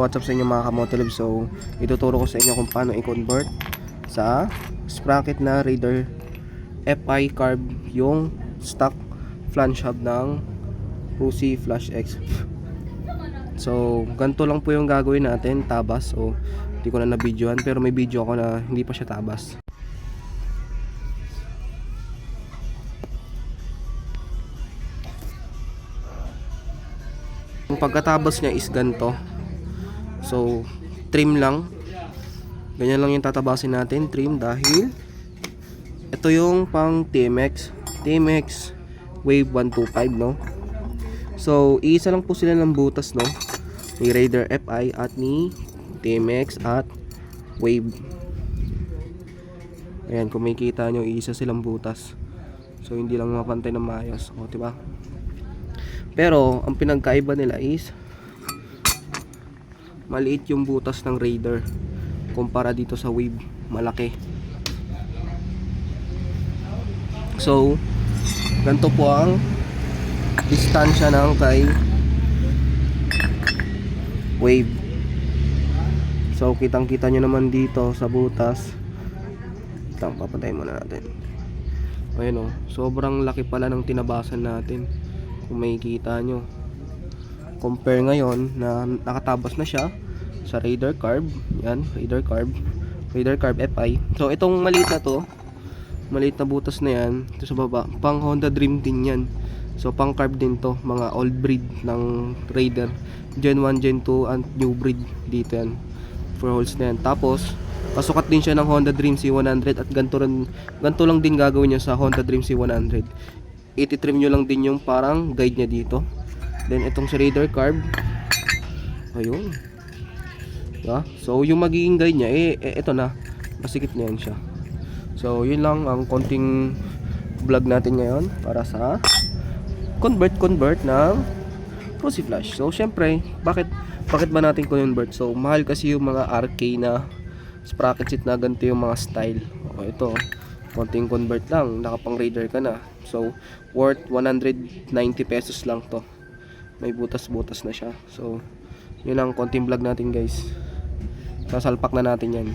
what's up sa inyo mga kamotilib. So ituturo ko sa inyo kung paano i-convert sa sprocket na Raider FI carb yung stock flange hub ng Prusi Flash X. So ganito lang po yung gagawin natin, tabas. So hindi ko na na-videoan, pero may video ako na hindi pa siya tabas. Yung pagkatabas niya is ganito. So trim lang, ganyan lang yung tatabasin natin, trim, dahil ito yung pang TMX Wave 125, no? So iisa lang po sila ng butas, no? Ni Raider FI at ni TMX at Wave. Ayan, kung makikita nyo, iisa silang butas. So hindi lang mapantay ng maayos, o diba? Pero ang pinagkaiba nila is maliit yung butas ng Raider kumpara dito sa Wave, malaki. So ganito po ang distansya ng kay Wave. So kitang kita nyo naman dito sa butas. Papatayin muna natin. Ayun, sobrang laki pala ng tinabasan natin, kung makikita nyo. Compare ngayon na nakatabas na siya sa Raider Carb. Yan, Raider Carb FI. So itong maliit na to, maliit na butas na yan, ito sa baba, pang Honda Dream din yan. So pang carb din to, mga old breed ng Raider, Gen 1, Gen 2 and new breed dito yan, 4 holes na yan. Tapos pasukat din siya ng Honda Dream C100 at ganito lang din gagawin niya sa Honda Dream C100. Ititrim nyo lang din yung parang guide niya dito. Then itong sa Raider Carb, ayun, diba? So yung magiging guide niya, ito na, masikip na yan siya. So yun lang ang konting vlog natin ngayon para sa convert ng Prusi Flash. So syempre, bakit ba natin convert? So mahal kasi yung mga RK na sprocket seat na ganito yung mga style. O ito, konting convert lang, nakapang Raider ka na. So worth 190 pesos lang to. May butas-butas na siya. So yun ang konting vlog natin, guys. Sasalpak na natin yan.